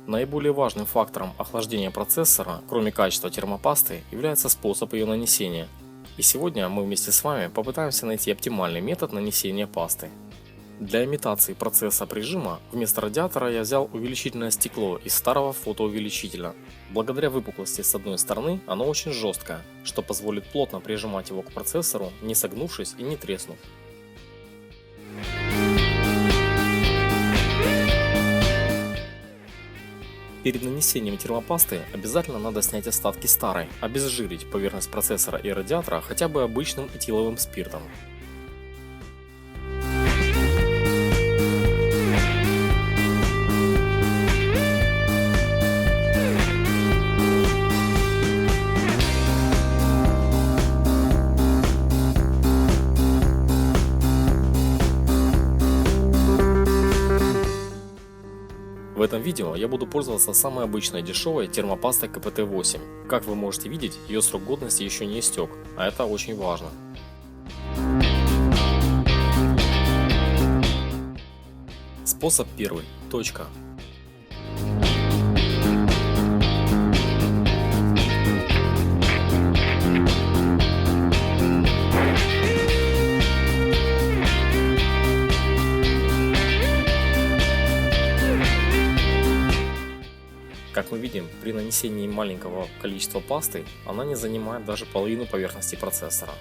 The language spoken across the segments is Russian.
Наиболее важным фактором охлаждения процессора, кроме качества термопасты, является способ ее нанесения. И сегодня мы вместе с вами попытаемся найти оптимальный метод нанесения пасты. Для имитации процесса прижима вместо радиатора я взял увеличительное стекло из старого фотоувеличителя. Благодаря выпуклости с одной стороны оно очень жесткое, что позволит плотно прижимать его к процессору, не согнувшись и не треснув. Перед нанесением термопасты обязательно надо снять остатки старой, обезжирить поверхность процессора и радиатора хотя бы обычным этиловым спиртом. В этом видео я буду пользоваться самой обычной дешевой термопастой КПТ-8. Как вы можете видеть, ее срок годности еще не истек, а это очень важно. Способ первый. Точка. Как мы видим, при нанесении маленького количества пасты она не занимает даже половину поверхности процессора.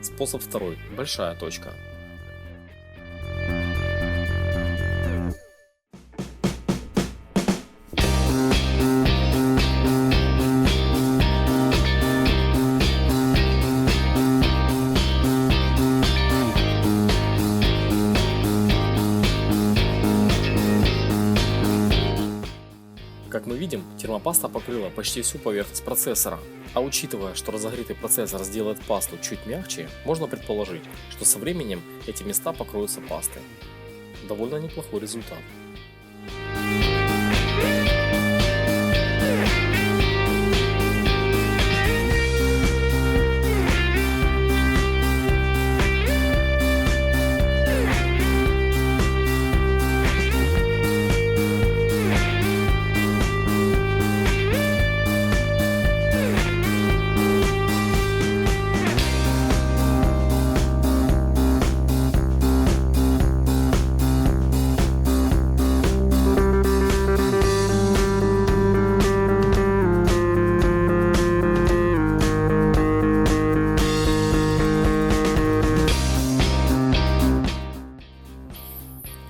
Способ второй. Большая точка. Как мы видим, термопаста покрыла почти всю поверхность процессора, а учитывая, что разогретый процессор сделает пасту чуть мягче, можно предположить, что со временем эти места покроются пастой. Довольно неплохой результат.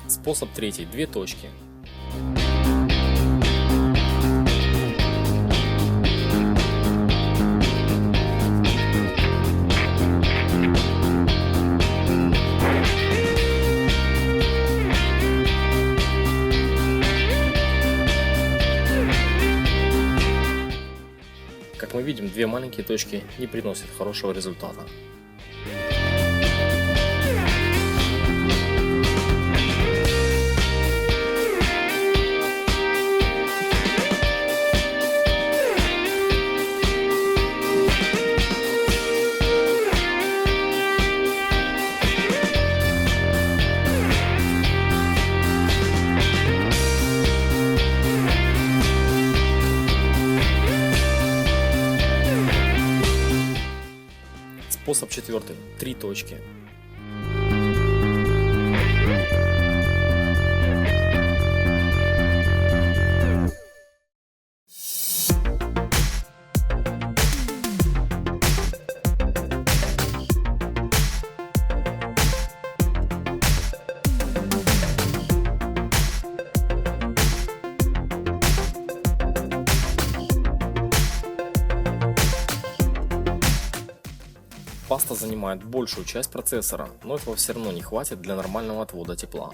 Способ третий. Две точки. Как мы видим, две маленькие точки не приносят хорошего результата. Способ четвертый. Три точки. Паста занимает большую часть процессора, но этого все равно не хватит для нормального отвода тепла.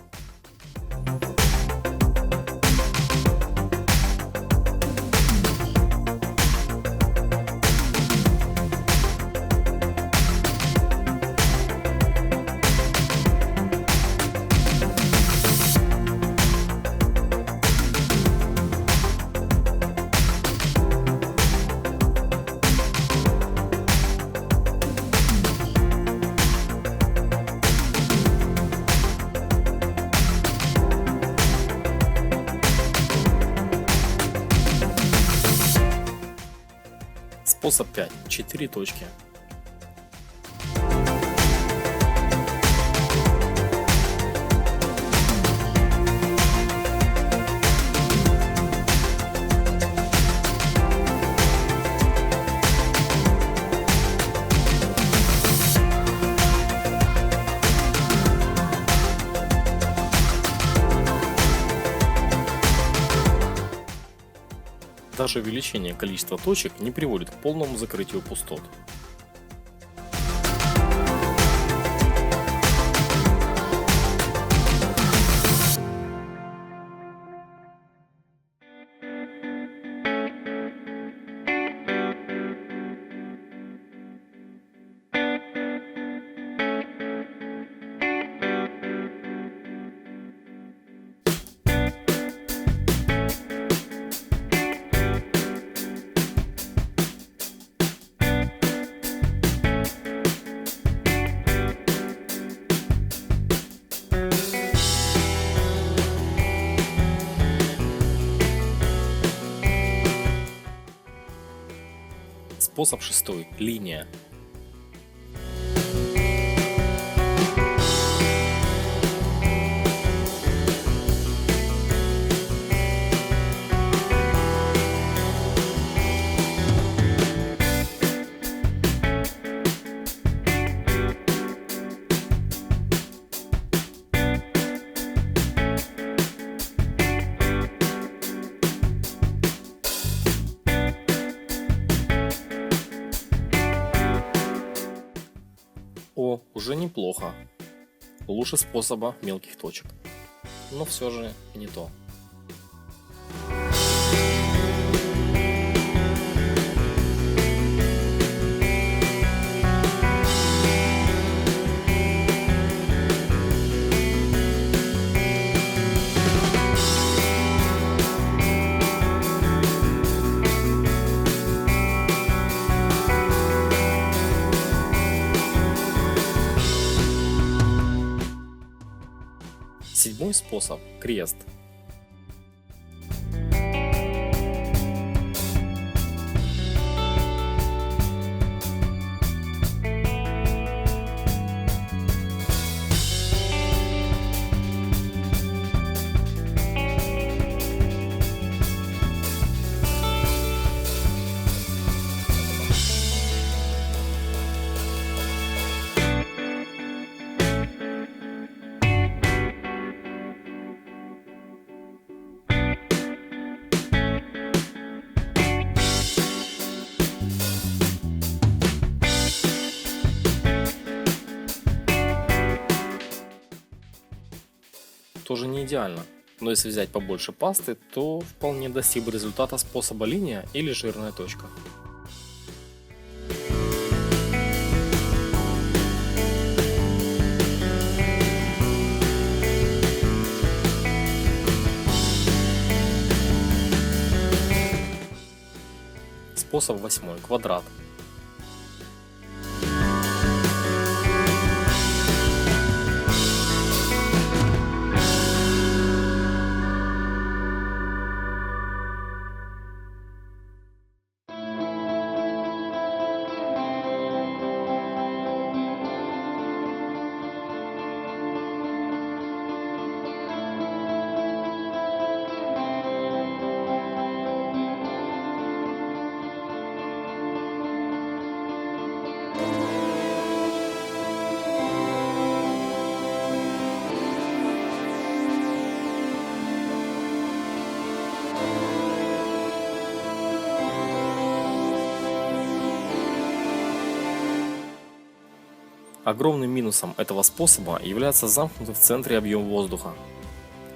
Способ 5. 4 точки. Даже увеличение количества точек не приводит к полному закрытию пустот. Способ 6. Линия. О, уже неплохо. Лучше способа мелких точек. Но все же не то. Седьмой способ – крест. Тоже не идеально, но если взять побольше пасты, то вполне достиг бы результата способа линия или жирная точка. Способ 8. Квадрат. Огромным минусом этого способа является замкнутый в центре объем воздуха.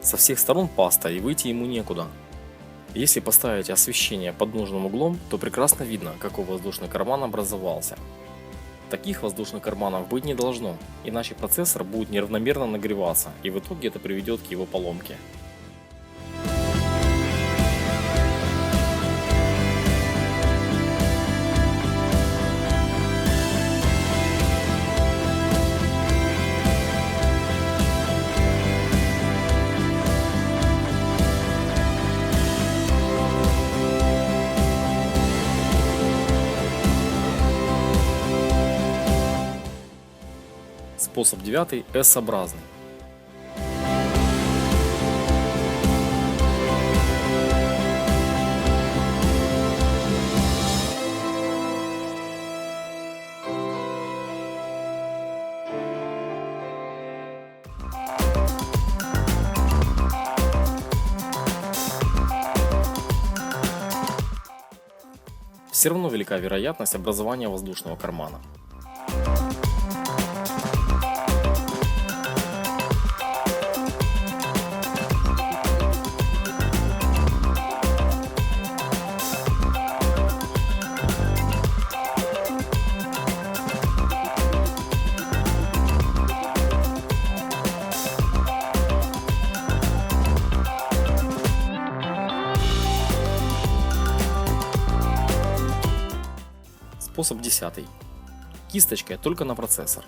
Со всех сторон паста и выйти ему некуда. Если поставить освещение под нужным углом, то прекрасно видно, какой воздушный карман образовался. Таких воздушных карманов быть не должно, иначе процессор будет неравномерно нагреваться и в итоге это приведет к его поломке. Способ 9 S-образный. Все равно велика вероятность образования воздушного кармана. Способ 10. Кисточкой только на процессор.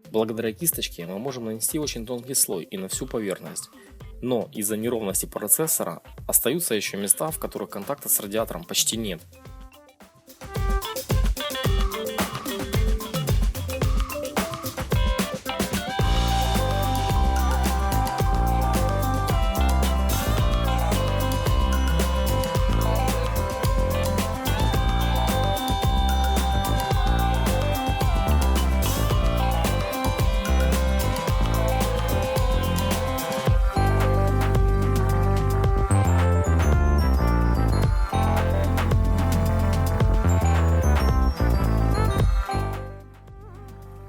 Благодаря кисточке мы можем нанести очень тонкий слой и на всю поверхность, но из-за неровности процессора остаются еще места, в которых контакта с радиатором почти нет.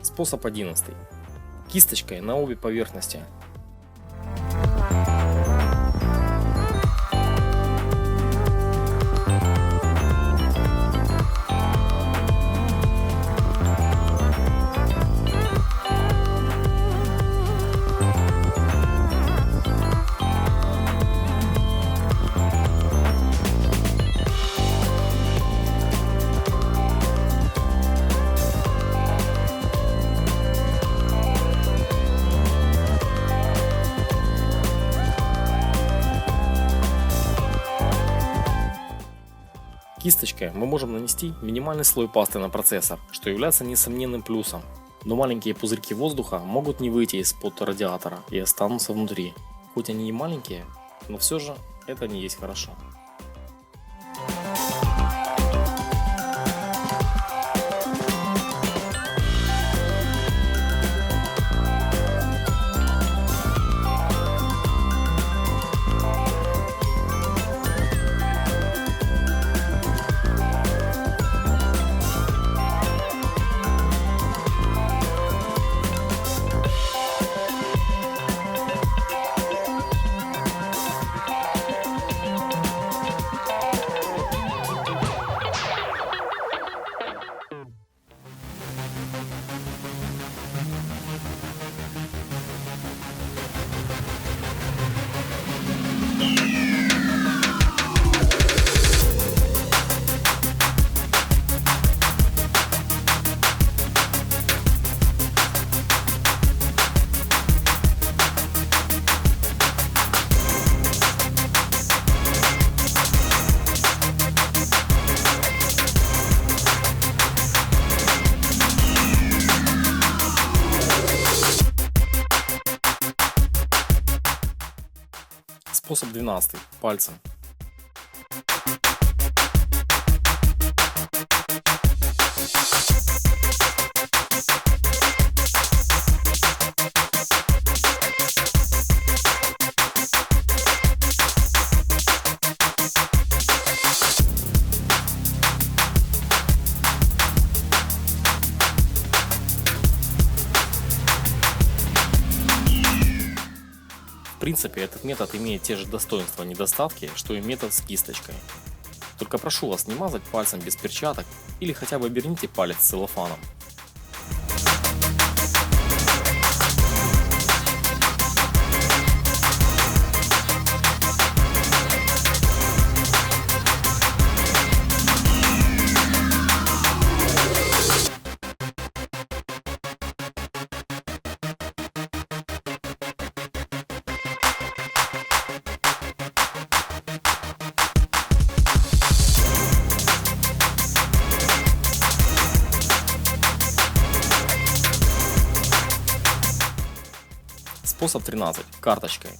Способ 11. Кисточкой на обе поверхности. Кисточкой мы можем нанести минимальный слой пасты на процессор, что является несомненным плюсом. Но маленькие пузырьки воздуха могут не выйти из-под радиатора и останутся внутри. Хоть они и маленькие, но все же это не есть хорошо. Способ 12. Пальцем. В принципе, этот метод имеет те же достоинства недостатки, что и метод с кисточкой. Только прошу вас не мазать пальцем без перчаток или хотя бы оберните палец целлофаном. Способ 13. Карточкой.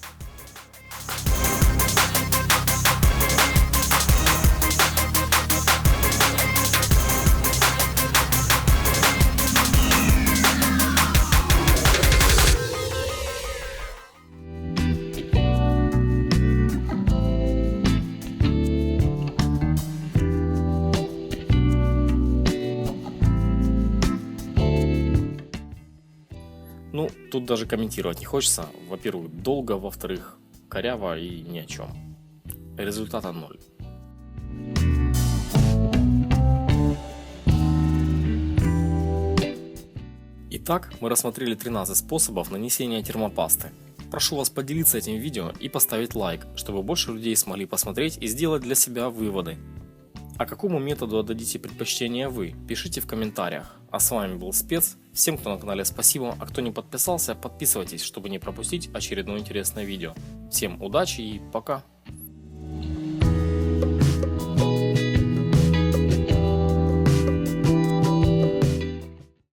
Ну, тут даже комментировать не хочется. Во-первых, долго, во-вторых, коряво и ни о чем. Результата 0. Итак, мы рассмотрели 13 способов нанесения термопасты. Прошу вас поделиться этим видео и поставить лайк, чтобы больше людей смогли посмотреть и сделать для себя выводы. А какому методу отдадите предпочтение вы? Пишите в комментариях. А с вами был Спец. Всем, кто на канале, спасибо. А кто не подписался, подписывайтесь, чтобы не пропустить очередное интересное видео. Всем удачи и пока!